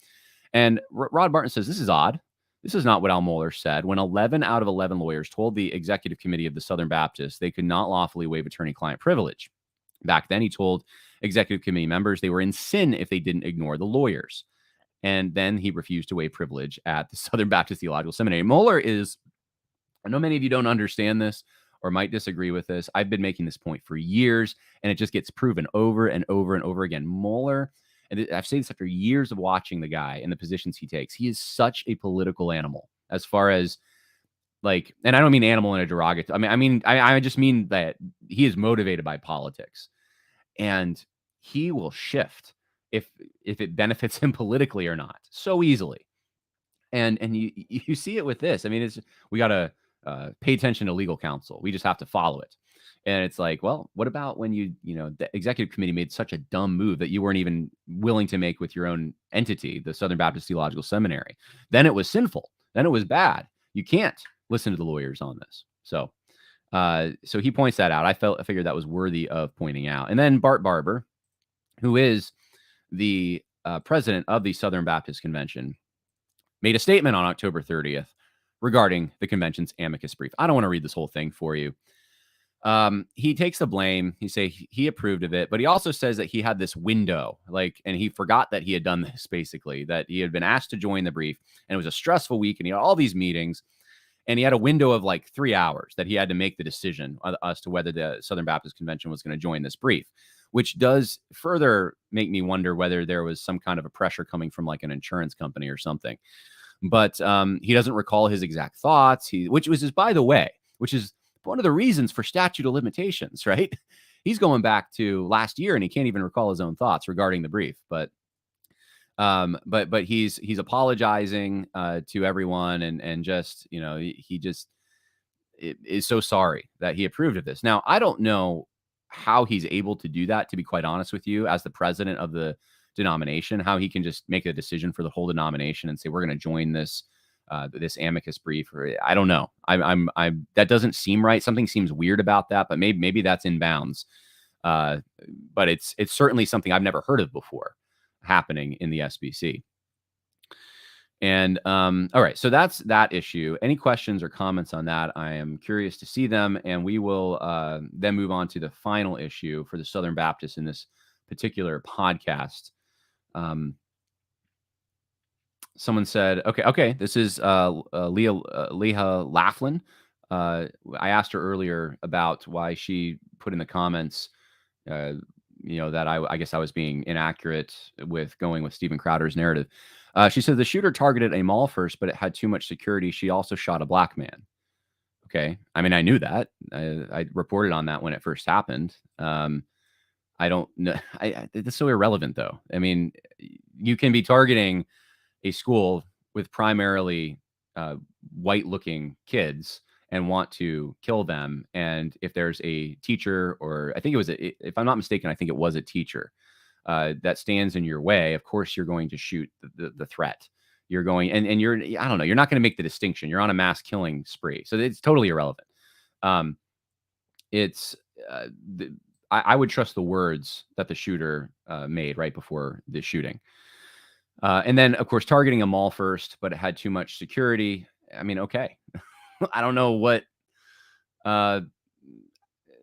And Rod Martin says, this is odd. This is not what Al Mohler said. When 11 out of 11 lawyers told the executive committee of the Southern Baptists they could not lawfully waive attorney-client privilege. Back then, he told executive committee members they were in sin if they didn't ignore the lawyers. And then he refused to waive privilege at the Southern Baptist Theological Seminary. Mohler is, I know many of you don't understand this or might disagree with this. I've been making this point for years, and it just gets proven over and over and over again. Mohler, and I've said this after years of watching the guy and the positions he takes, he is such a political animal as far as like, and I don't mean animal in a derogatory, I just mean that he is motivated by politics, and he will shift if it benefits him politically or not so easily. And you see it with this. I mean, we got to pay attention to legal counsel. We just have to follow it. And it's like, well, what about when the executive committee made such a dumb move that you weren't even willing to make with your own entity, the Southern Baptist Theological Seminary? Then it was sinful. Then it was bad. You can't listen to the lawyers on this. So he points that out. I figured that was worthy of pointing out. And then Bart Barber, who is the president of the Southern Baptist Convention, made a statement on October 30th regarding the convention's amicus brief. I don't want to read this whole thing for you. He takes the blame. He say he approved of it, but he also says that he had this window, and he forgot that he had done this, basically, that he had been asked to join the brief, and it was a stressful week, and he had all these meetings, and he had a window of like 3 hours that he had to make the decision as to whether the Southern Baptist Convention was going to join this brief, which does further make me wonder whether there was some kind of a pressure coming from like an insurance company or something. But he doesn't recall his exact thoughts, which is one of the reasons for statute of limitations, right? He's going back to last year and he can't even recall his own thoughts regarding the brief. But he's apologizing to everyone and just, he just is so sorry that he approved of this. Now, I don't know how he's able to do that, to be quite honest with you, as the president of the denomination, how he can just make a decision for the whole denomination and say, we're going to join this amicus brief. Or I don't know. That doesn't seem right. Something seems weird about that, but maybe that's in bounds. But it's certainly something I've never heard of before happening in the SBC. And all right, so that's that issue. Any questions or comments on that? I am curious to see them, and we will then move on to the final issue for the Southern Baptists in this particular podcast. Someone said, okay, this is Leah Laughlin. I asked her earlier about why she put in the comments, that I guess I was being inaccurate with going with Stephen Crowder's narrative. She said the shooter targeted a mall first, but it had too much security. She also shot a black man. Okay. I mean, I knew that. I reported on that when it first happened. I don't know. It's so irrelevant, though. I mean, you can be targeting a school with primarily white-looking kids and want to kill them. And if there's a teacher, or I think it was, if I'm not mistaken, I think it was a teacher that stands in your way, of course, you're going to shoot the threat. You're going, and you're, I don't know, you're not going to make the distinction. You're on a mass killing spree. So it's totally irrelevant. I would trust the words that the shooter made right before the shooting. And then, of course, targeting a mall first, but it had too much security. I mean, okay. I don't know what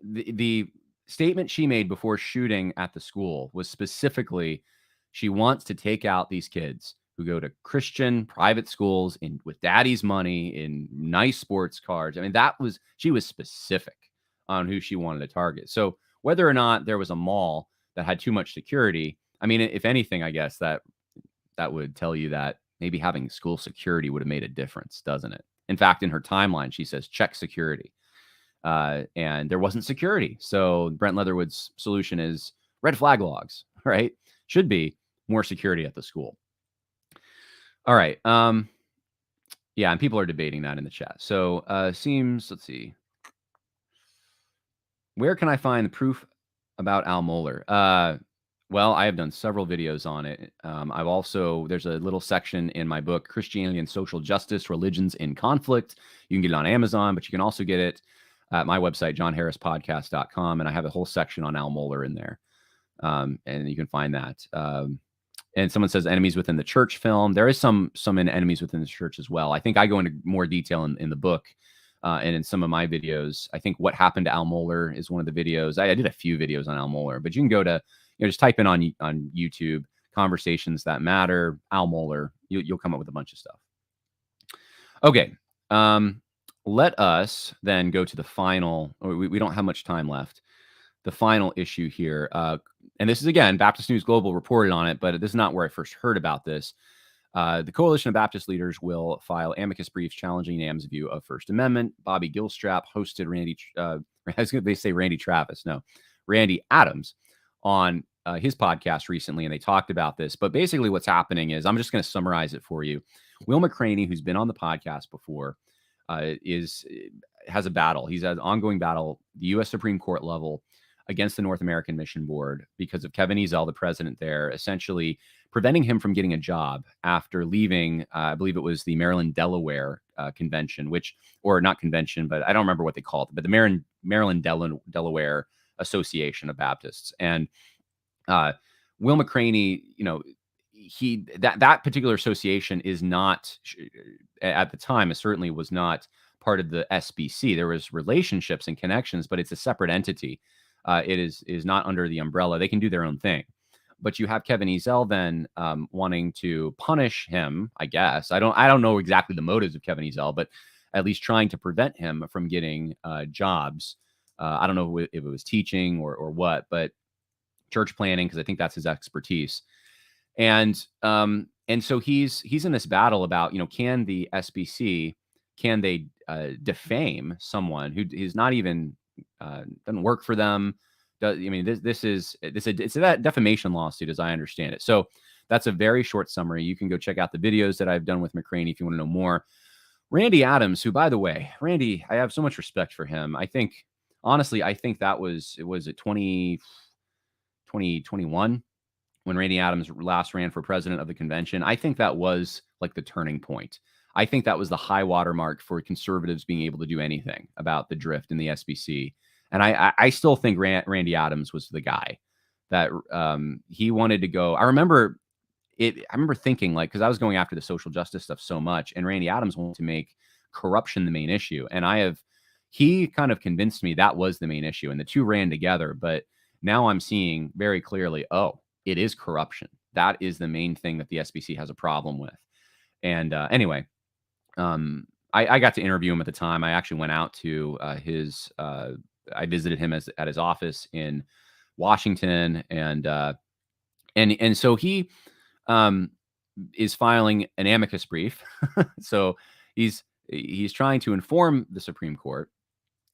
the statement she made before shooting at the school was specifically, she wants to take out these kids who go to Christian private schools with daddy's money in nice sports cars. I mean, she was specific on who she wanted to target. So whether or not there was a mall that had too much security, I mean, if anything, I guess that would tell you that maybe having school security would have made a difference, doesn't it? In fact, in her timeline, she says, check security. And there wasn't security. So Brent Leatherwood's solution is red flag logs, right? Should be more security at the school. All right. Yeah, and people are debating that in the chat. So let's see. Where can I find the proof about Al Mohler? Well, I have done several videos on it. There's a little section in my book, Christianity and Social Justice, Religions in Conflict. You can get it on Amazon, but you can also get it at my website, johnharrispodcast.com. And I have a whole section on Al Mohler in there. And you can find that. And someone says Enemies Within the Church film. There is some in Enemies Within the Church as well. I think I go into more detail in the book and in some of my videos. I think What Happened to Al Mohler is one of the videos. I did a few videos on Al Mohler, but you can go to, just type in on YouTube, Conversations That Matter, Al Mohler. You'll come up with a bunch of stuff. Okay. Let us then go to the final, we don't have much time left. The final issue here. And this is, again, Baptist News Global reported on it, but this is not where I first heard about this. The Coalition of Baptist Leaders will file amicus briefs challenging NAMB's view of First Amendment. Bobby Gilstrap hosted Randy Adams on his podcast recently, and they talked about this. But basically what's happening is, I'm just going to summarize it for you. Will McCraney, who's been on the podcast before, has a battle. He's had an ongoing battle, the U.S. Supreme Court level, against the North American Mission Board because of Kevin Ezell, the president there, essentially preventing him from getting a job after leaving, I believe it was the Maryland-Delaware convention, or not convention, but I don't remember what they called it, but the Maryland Delaware Association of Baptists. And Will McCraney, that particular association is not, at the time, it certainly was not part of the SBC. There was relationships and connections, but it's a separate entity. It is not under the umbrella. They can do their own thing. But you have Kevin Ezell then wanting to punish him, I guess. I don't know exactly the motives of Kevin Ezell, but at least trying to prevent him from getting jobs. I don't know if it was teaching or what, but church planning, because I think that's his expertise. And so he's in this battle about, can the SBC, can they defame someone who is not even doesn't work for them? It's a defamation lawsuit, as I understand it. So that's a very short summary. You can go check out the videos that I've done with McCraney if you want to know more. Randy Adams, who, by the way, Randy, I have so much respect for him. Honestly, I think that was 2021 when Randy Adams last ran for president of the convention. I think that was like the turning point. I think that was the high watermark for conservatives being able to do anything about the drift in the SBC. And I still think Randy Adams was the guy that he wanted to go. I remember thinking, like, because I was going after the social justice stuff so much, and Randy Adams wanted to make corruption the main issue. And he kind of convinced me that was the main issue, and the two ran together. But now I'm seeing very clearly, it is corruption. That is the main thing that the SBC has a problem with. And anyway, I got to interview him at the time. I actually went out to I visited him at his office in Washington, and so he is filing an amicus brief. So he's trying to inform the Supreme Court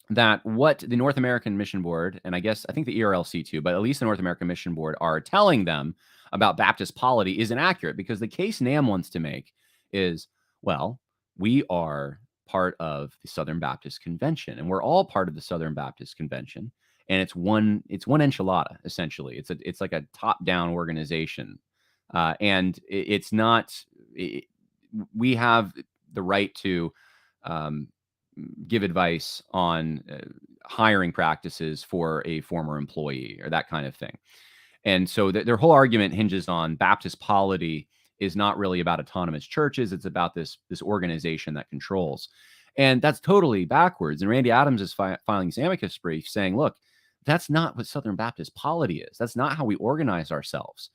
that what the North American Mission Board, and I think the ERLC too, but at least the North American Mission Board, are telling them about Baptist polity is inaccurate, because the case NAMB wants to make is, well, we are part of the Southern Baptist Convention, and we're all part of the Southern Baptist Convention, and it's one enchilada, essentially. It's like a top-down organization, and it's not. We have the right to give advice on hiring practices for a former employee or that kind of thing. And so their whole argument hinges on Baptist polity is not really about autonomous churches. It's about this organization that controls. And that's totally backwards. And Randy Adams is filing his amicus brief saying, look, that's not what Southern Baptist polity is. That's not how we organize ourselves.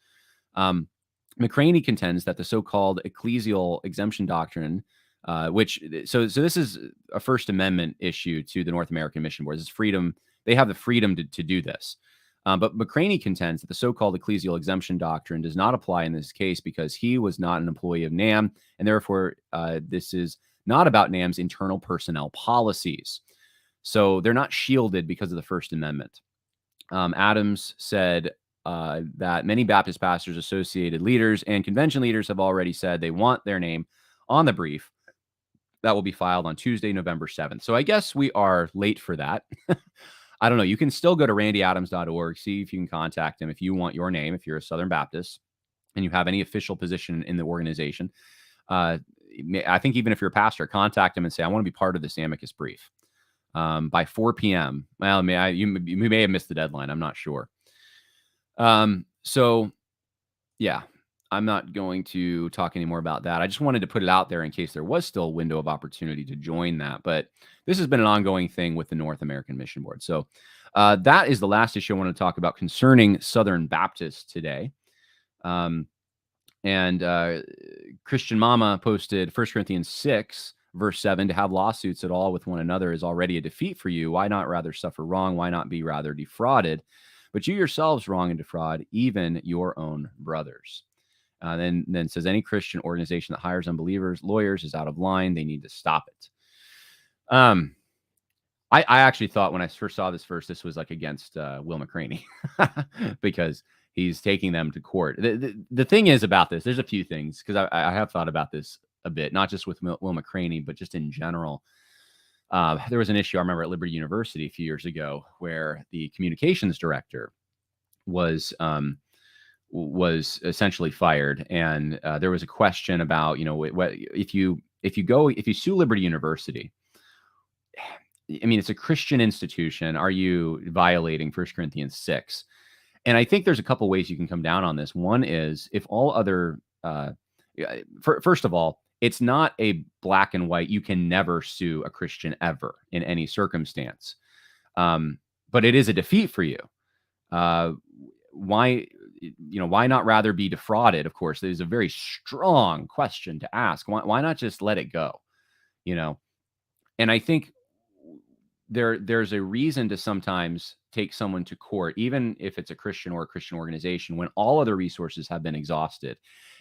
McCraney contends that the so-called ecclesial exemption doctrine, so this is a First Amendment issue to the North American Mission Board. This is freedom. They have the freedom to do this. But McCraney contends that the so-called ecclesial exemption doctrine does not apply in this case because he was not an employee of NAMB, and therefore this is not about NAMB's internal personnel policies. So they're not shielded because of the First Amendment. Adams said that many Baptist pastors, associated leaders, and convention leaders have already said they want their name on the brief that will be filed on Tuesday, November 7th. So I guess we are late for that. I don't know. You can still go to randyadams.org, see if you can contact him if you want your name, if you're a Southern Baptist and you have any official position in the organization. I think even if you're a pastor, contact him and say, I want to be part of this amicus brief by 4 p.m. Well, you may have missed the deadline. I'm not sure. So, yeah, I'm not going to talk anymore about that. I just wanted to put it out there in case there was still a window of opportunity to join that. But this has been an ongoing thing with the North American Mission Board. So that is the last issue I want to talk about concerning Southern Baptists today. Christian Mama posted 1 Corinthians 6, verse 7, to have lawsuits at all with one another is already a defeat for you. Why not rather suffer wrong? Why not be rather defrauded? But you yourselves wrong and defraud even your own brothers. Then says any Christian organization that hires unbelievers, lawyers, is out of line. They need to stop it. I actually thought when I first saw this verse, this was like against Will McCraney because he's taking them to court. The thing is about this, there's a few things, because I have thought about this a bit, not just with Will McCraney, but just in general. There was an issue I remember at Liberty University a few years ago where the communications director was essentially fired, and there was a question about, what if you if you sue Liberty University, I mean, it's a Christian institution. Are you violating 1 Corinthians 6? And I think there's a couple ways you can come down on this. One is if all other, first of all, it's not a black and white. You can never sue a Christian ever in any circumstance. But it is a defeat for you. Why not rather be defrauded? Of course, there's a very strong question to ask. Why not just let it go? And I think there's a reason to sometimes take someone to court, even if it's a Christian or a Christian organization, when all other resources have been exhausted.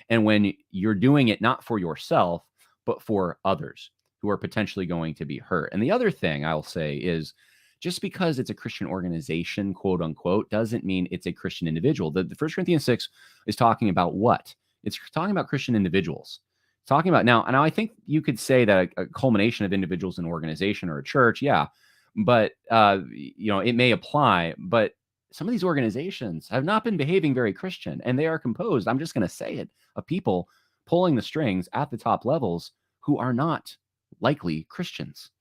And when you're doing it not for yourself, but for others who are potentially going to be hurt. And the other thing I'll say is, just because it's a Christian organization, quote unquote, doesn't mean it's a Christian individual. The 1 Corinthians 6 is talking about what? It's talking about Christian individuals. It's talking about now I think you could say that a culmination of individuals in an organization or a church, yeah, but it may apply. But some of these organizations have not been behaving very Christian, and they are composed, I'm just going to say it, of people pulling the strings at the top levels who are not likely Christians.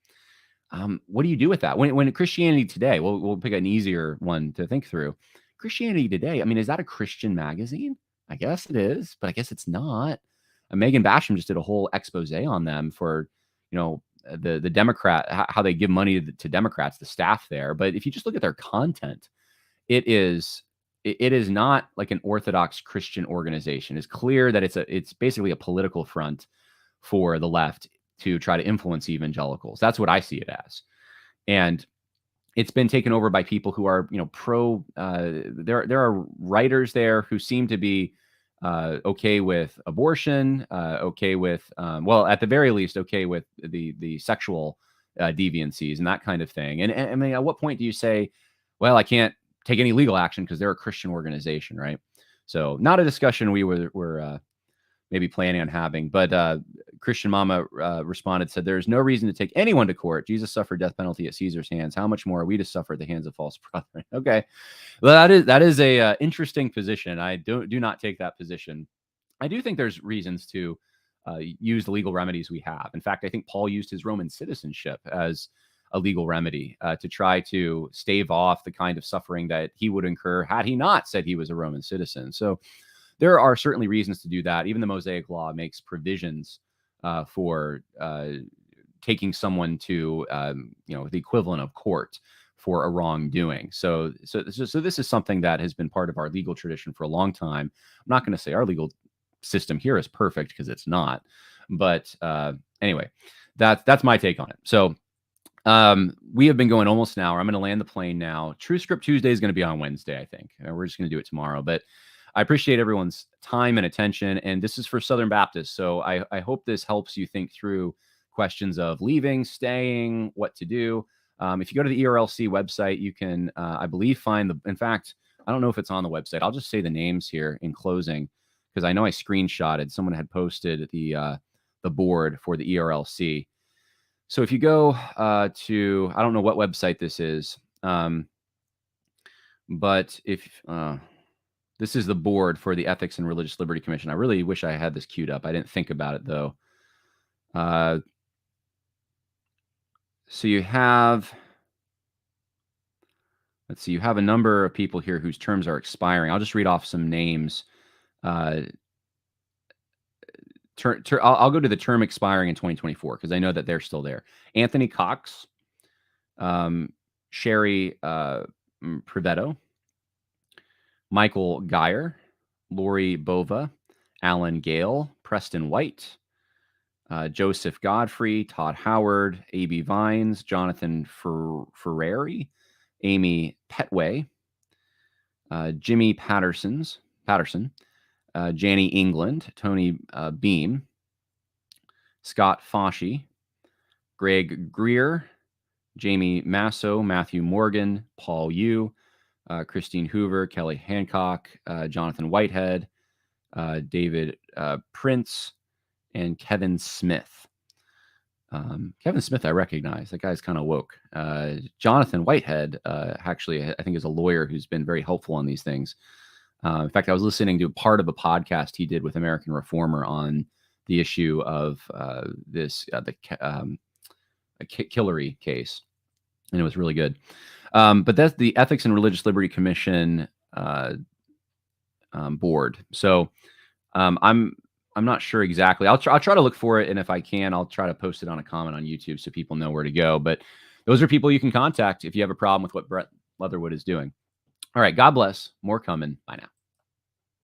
What do you do with that? When Christianity Today, we'll pick an easier one to think through. Christianity Today, I mean, is that a Christian magazine? I guess it is, but I guess it's not. Megan Basham just did a whole expose on them for, the Democrat, how they give money to Democrats, the staff there. But if you just look at their content, it is not like an Orthodox Christian organization. It's clear that it's basically a political front for the left to try to influence evangelicals. That's what I see it as. And it's been taken over by people who are, pro. There are writers there who seem to be okay with abortion, okay with, at the very least, okay with the sexual deviancies and that kind of thing. And I mean, at what point do you say, well, I can't take any legal action because they're a Christian organization, right? So not a discussion we were maybe planning on having, but Christian Mama responded, said, there's no reason to take anyone to court. Jesus suffered death penalty at Caesar's hands. How much more are we to suffer at the hands of false brethren? Okay. Well, that is a interesting position. I do not take that position. I do think there's reasons to use the legal remedies we have. In fact, I think Paul used his Roman citizenship as a legal remedy to try to stave off the kind of suffering that he would incur had he not said he was a Roman citizen. So there are certainly reasons to do that. Even the Mosaic Law makes provisions for taking someone to, the equivalent of court for a wrongdoing. So this is something that has been part of our legal tradition for a long time. I'm not going to say our legal system here is perfect because it's not. But anyway, that's my take on it. So we have been going almost an hour. I'm going to land the plane now. True Script Tuesday is going to be on Wednesday, I think. We're just going to do it tomorrow. But I appreciate everyone's time and attention. And this is for Southern Baptists. So I hope this helps you think through questions of leaving, staying, what to do. If you go to the ERLC website, you can, I believe, find in fact, I don't know if it's on the website. I'll just say the names here in closing, because I know I screenshotted. Someone had posted the board for the ERLC. So if you go to, I don't know what website this is, but if this is the board for the Ethics and Religious Liberty Commission. I really wish I had this queued up. I didn't think about it, though. So you have, let's see, you have a number of people here whose terms are expiring. I'll just read off some names. I'll go to the term expiring in 2024 because I know that they're still there. Anthony Cox, Sherry Privetto, Michael Geyer, Lori Bova, Alan Gale, Preston White, Joseph Godfrey, Todd Howard, A.B. Vines, Jonathan Ferrari, Amy Petway, Jimmy Patterson, Janie England, Tony Beam, Scott Foschi, Greg Greer, Jamie Masso, Matthew Morgan, Paul Yu, Christine Hoover, Kelly Hancock, Jonathan Whitehead, David Prince, and Kevin Smith. Kevin Smith, I recognize. That guy's kind of woke. Jonathan Whitehead, actually, I think is a lawyer who's been very helpful on these things. In fact, I was listening to part of a podcast he did with American Reformer on the issue of this Hillary case, and it was really good. But that's the Ethics and Religious Liberty Commission board. So I'm not sure exactly. I'll try to look for it, and if I can, I'll try to post it on a comment on YouTube so people know where to go. But those are people you can contact if you have a problem with what Brent Leatherwood is doing. All right, God bless. More coming. Bye now.